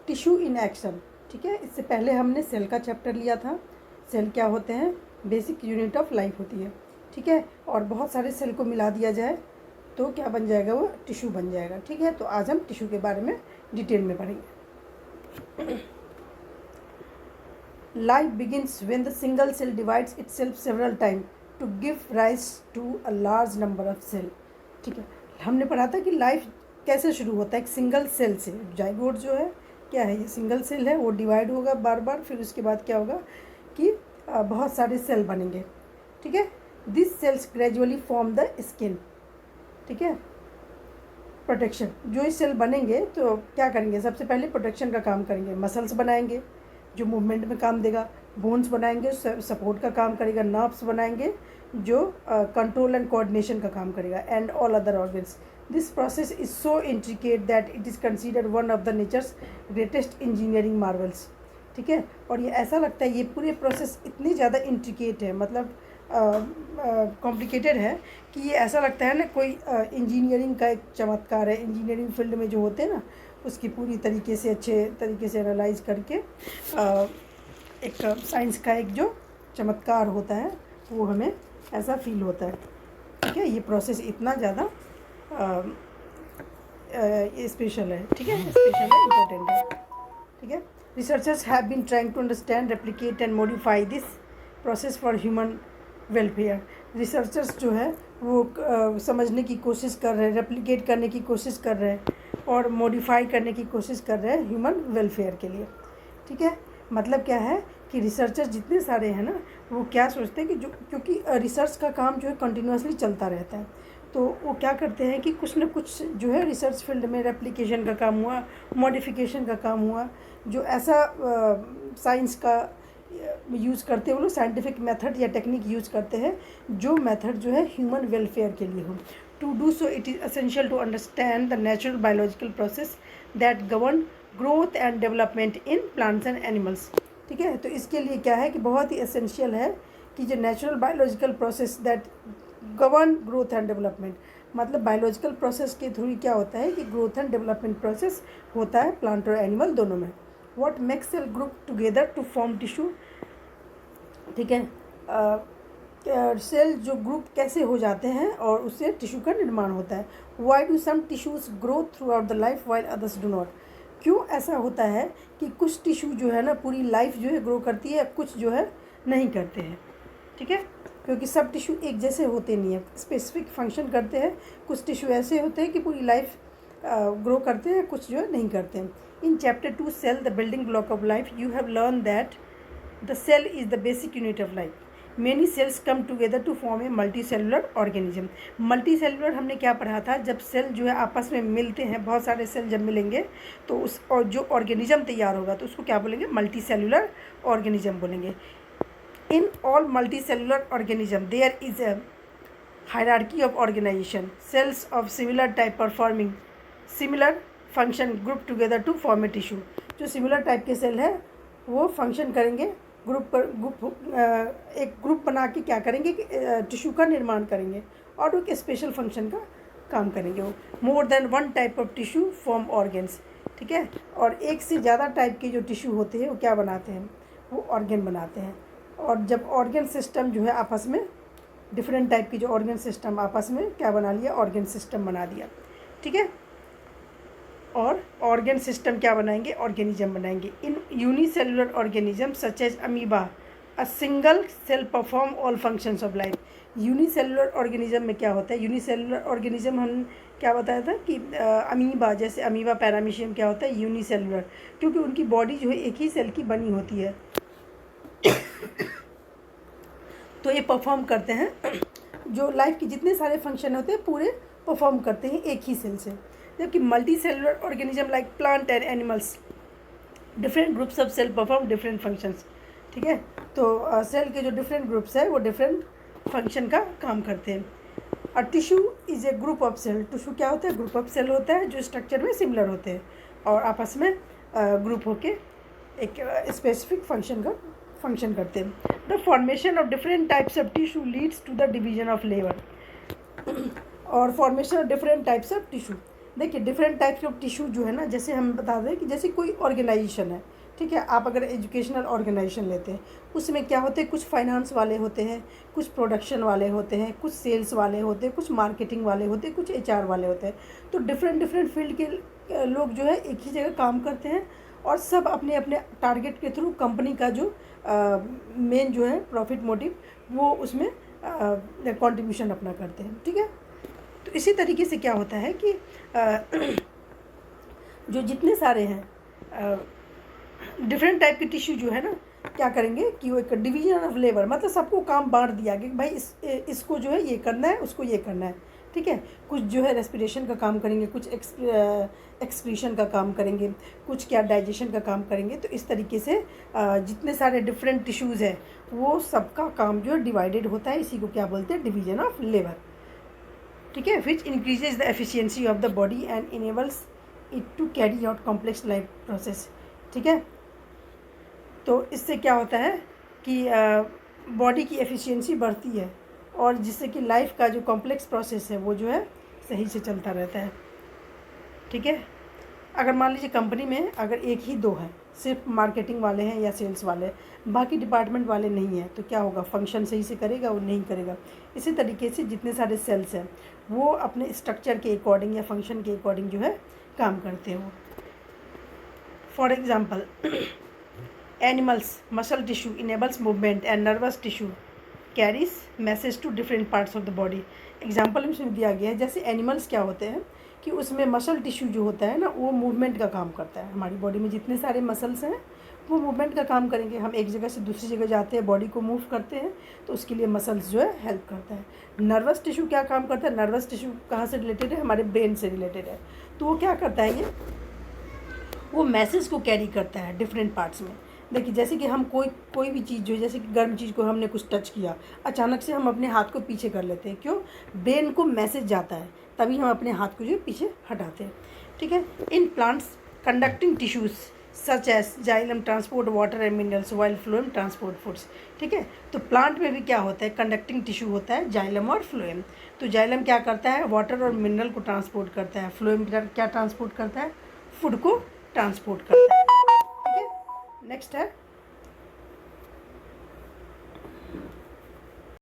Tissue in action. ठीक है, इससे पहले हमने सेल का चैप्टर लिया था। सेल क्या होते हैं? बेसिक यूनिट ऑफ लाइफ होती है। ठीक है, और बहुत सारे सेल को मिला दिया जाए तो क्या बन जाएगा? वो टिश्यू बन जाएगा। ठीक है, तो आज हम टिश्यू के बारे में डिटेल में पढ़ेंगे। Life begins when the single cell divides itself several time to give rise to a large number of cell. ठीक है, हमने पढ़ा था कि लाइफ कैसे शुरू होता है? एक सिंगल सेल से। जाइगोट जो है क्या है? ये सिंगल सेल है, वो डिवाइड होगा बार बार, फिर उसके बाद क्या होगा कि बहुत सारे सेल बनेंगे। ठीक है, this cells gradually form the skin. ठीक है, प्रोटेक्शन, जो ये सेल बनेंगे तो क्या करेंगे? सबसे पहले प्रोटेक्शन का काम करेंगे। मसल्स बनाएंगे जो मूवमेंट में काम देगा, बोन्स बनाएंगे सपोर्ट का काम करेगा, नर्व्स बनाएंगे जो कंट्रोल एंड कोऑर्डिनेशन का काम करेगा, and all other organs. This process is so intricate that it is considered one of the natures greatest engineering Marvels. ठीक है, और ये ऐसा लगता है, ये पूरे प्रोसेस इतनी ज़्यादा इंट्रिकेट है, मतलब कॉम्प्लिकेटेड है कि ये ऐसा लगता है ना कोई इंजीनियरिंग का एक चमत्कार है। इंजीनियरिंग फील्ड में जो होते हैं ना, उसकी पूरी तरीके से अच्छे तरीके से एनालाइज करके एक साइंस का एक जो चमत्कार होता है वो हमें ऐसा फील होता है। ठीक है, ये प्रोसेस इतना ज़्यादा स्पेशल है। ठीक है, स्पेशल है, इम्पोर्टेंट है। ठीक है, researchers have been trying to understand, replicate and modify this process for human welfare. Researchers जो है वो समझने की कोशिश कर रहे हैं, रेप्लिकेट करने की कोशिश कर रहे हैं और मॉडिफाई करने की कोशिश कर रहे हैं ह्यूमन वेलफेयर के लिए। ठीक है, मतलब क्या है कि रिसर्चर्स जितने सारे हैं ना, वो क्या सोचते हैं कि जो, क्योंकि रिसर्च का काम जो है कंटिन्यूसली चलता रहता है, तो वो क्या करते हैं कि कुछ ना कुछ जो है रिसर्च फील्ड में रेप्लिकेशन का काम हुआ, मॉडिफिकेशन का काम हुआ, जो ऐसा साइंस का यूज़ करते हैं, वो लोग साइंटिफिक मेथड या टेक्निक यूज़ करते हैं जो मेथड जो है ह्यूमन वेलफेयर के लिए हो। To do so it is essential to understand the natural biological process that govern growth and development in plants and animals. ठीक है, तो इसके लिए क्या है कि बहुत ही एसेंशियल है कि जो natural biological process that govern growth and development, मतलब बायोलॉजिकल प्रोसेस के थ्रू क्या होता है कि ग्रोथ एंड डेवलपमेंट प्रोसेस होता है प्लांट और एनिमल दोनों में। What makes cell group together to form tissue. ठीक है, सेल जो ग्रुप कैसे हो जाते हैं और उससे टिश्यू का निर्माण होता है। Why do some tissues grow throughout the life while others do not. क्यों ऐसा होता है कि कुछ टिश्यू जो है ना पूरी लाइफ जो है ग्रो करती है, कुछ जो है नहीं करते हैं। ठीक है, क्योंकि सब टिश्यू एक जैसे होते नहीं है, स्पेसिफिक फंक्शन करते हैं। कुछ टिश्यू ऐसे होते हैं कि पूरी लाइफ ग्रो करते हैं, कुछ जो है नहीं करते हैं। In chapter 2 cell the building block of life you have learn that the cell is the basic unit of life. Many cells come together to form a multicellular organism. Multicellular हमने क्या पढ़ा था? जब cell जो है आपस में मिलते हैं, बहुत सारे सेल जब मिलेंगे तो उस और जो ऑर्गेनिज्म तैयार होगा तो उसको क्या बोलेंगे? मल्टी सेलुलर ऑर्गेनिज्म बोलेंगे। In all multicellular organism there is a hierarchy of organisation, cells of similar type performing similar function group together to form a tissue. जो सिमिलर टाइप के सेल है वो फंक्शन करेंगे, एक group बना के क्या करेंगे कि टिश्यू का निर्माण करेंगे और एक स्पेशल फंक्शन का काम करेंगे। वो more than one type of tissue form organs. ठीक है, और एक से ज़्यादा टाइप के जो टिश्यू होते हैं वो क्या बनाते हैं? वो ऑर्गेन बनाते हैं। और जब ऑर्गेन सिस्टम जो है आपस में, डिफरेंट टाइप की जो ऑर्गेन सिस्टम आपस में क्या बना लिया? ऑर्गेन सिस्टम बना दिया। ठीक है, और ऑर्गेन सिस्टम क्या बनाएंगे? ऑर्गेनिज्म बनाएंगे। In unicellular organism such as amoeba a single cell perform all functions of life. Unicellular organism में क्या होता है? यूनिसेलुलर ऑर्गेनिज्म हम क्या बताया था कि अमीबा, जैसे अमीबा पैरामीशियम क्या होता है? यूनिसेलुलर, क्योंकि उनकी बॉडी जो है एक ही सेल की बनी होती है तो ये परफॉर्म करते हैं, जो लाइफ के जितने सारे फंक्शन होते हैं पूरे परफॉर्म करते हैं एक ही सेल से। जबकि multicellular organism like plant and animals different groups of cell perform different functions. ठीक है, तो सेल के जो डिफरेंट ग्रुप्स है वो डिफरेंट फंक्शन का काम करते हैं। और tissue is a group of cell. Tissue क्या होता है? ग्रुप ऑफ सेल होता है जो स्ट्रक्चर में सिमिलर होते हैं और आपस में ग्रुप होके एक स्पेसिफिक फंक्शन का फंक्शन करते हैं। The formation of different types of tissue leads to the division of labour. और formation of different types of tissue देखिए डिफरेंट टाइप्स ऑफ टिश्यू जो है ना, जैसे हम बता दें कि जैसे कोई ऑर्गेनाइजेशन है, ठीक है, आप अगर एजुकेशनल ऑर्गेनाइजेशन लेते हैं, उसमें क्या होते हैं, कुछ फाइनेंस वाले होते हैं, कुछ प्रोडक्शन वाले होते हैं, कुछ सेल्स वाले होते हैं, कुछ मार्केटिंग वाले होते हैं, कुछ एचआर वाले होते हैं। तो डिफरेंट डिफरेंट फील्ड के लोग जो है एक ही जगह काम करते हैं और सब अपने अपने टारगेट के थ्रू कंपनी का जो मेन जो है प्रॉफिट मोटिव वो उसमें कंट्रीब्यूशन अपना करते हैं, ठीक है। तो इसी तरीके से क्या होता है कि जो जितने सारे हैं डिफरेंट टाइप के टिश्यू जो है ना, क्या करेंगे कि वो एक डिवीजन ऑफ लेबर, मतलब सबको काम बांट दिया गया कि भाई इसको जो है ये करना है, उसको ये करना है, ठीक है। कुछ जो है रेस्पिरेशन का काम करेंगे, कुछ एक्सक्रीशन का काम करेंगे, कुछ क्या डाइजेशन का काम करेंगे। तो इस तरीके से जितने सारे डिफरेंट टिश्यूज़ हैं वो सबका काम जो है डिवाइडेड होता है, इसी को क्या बोलते हैं, डिवीजन ऑफ लेबर, ठीक है। Which increases the efficiency of the body and enables it to carry out complex life process, ठीक है। तो इससे क्या होता है कि बॉडी की एफिशिएंसी बढ़ती है और जिससे कि लाइफ का जो कॉम्प्लेक्स प्रोसेस है वो जो है सही से चलता रहता है, ठीक है। अगर मान लीजिए कंपनी में अगर एक ही दो हैं, सिर्फ मार्केटिंग वाले हैं या सेल्स वाले, बाकी डिपार्टमेंट वाले नहीं हैं, तो क्या होगा, फंक्शन सही से करेगा वो नहीं करेगा। इसी तरीके से जितने सारे सेल्स हैं वो अपने स्ट्रक्चर के अकॉर्डिंग या फंक्शन के अकॉर्डिंग जो है काम करते हैं वो। For example animals muscle tissue enables movement and nervous tissue carries message to different parts of the body. Example इसमें दिया गया है, जैसे एनिमल्स क्या होते हैं कि उसमें मसल टिश्यू जो होता है ना वो मूवमेंट का काम करता है। हमारी बॉडी में जितने सारे मसल्स हैं वो मूवमेंट का काम करेंगे। हम एक जगह से दूसरी जगह जाते हैं, बॉडी को मूव करते हैं, तो उसके लिए मसल्स जो है हेल्प करता है। नर्वस टिश्यू क्या काम करता है, नर्वस टिश्यू कहाँ से रिलेटेड है, हमारे ब्रेन से रिलेटेड है। तो वो क्या करता है, ये वो मैसेज को कैरी करता है डिफरेंट पार्ट्स में। देखिए जैसे कि हम कोई भी चीज़ जो है, जैसे कि गर्म चीज़ को हमने कुछ टच किया, अचानक से हम अपने हाथ को पीछे कर लेते हैं, क्यों, ब्रेन को मैसेज जाता है, तभी हम अपने हाथ को जो है पीछे हटाते हैं, ठीक है। In plants conducting tissues such as xylem transport water and minerals while phloem transport foods, ठीक है। तो प्लांट में भी क्या होता है, कंडक्टिंग टिश्यू होता है जाइलम और फ्लोएम। तो जाइलम क्या करता है, वाटर और मिनरल को ट्रांसपोर्ट करता है, फ्लोएम क्या ट्रांसपोर्ट करता है, फूड को ट्रांसपोर्ट करता है, ठीक है। नेक्स्ट है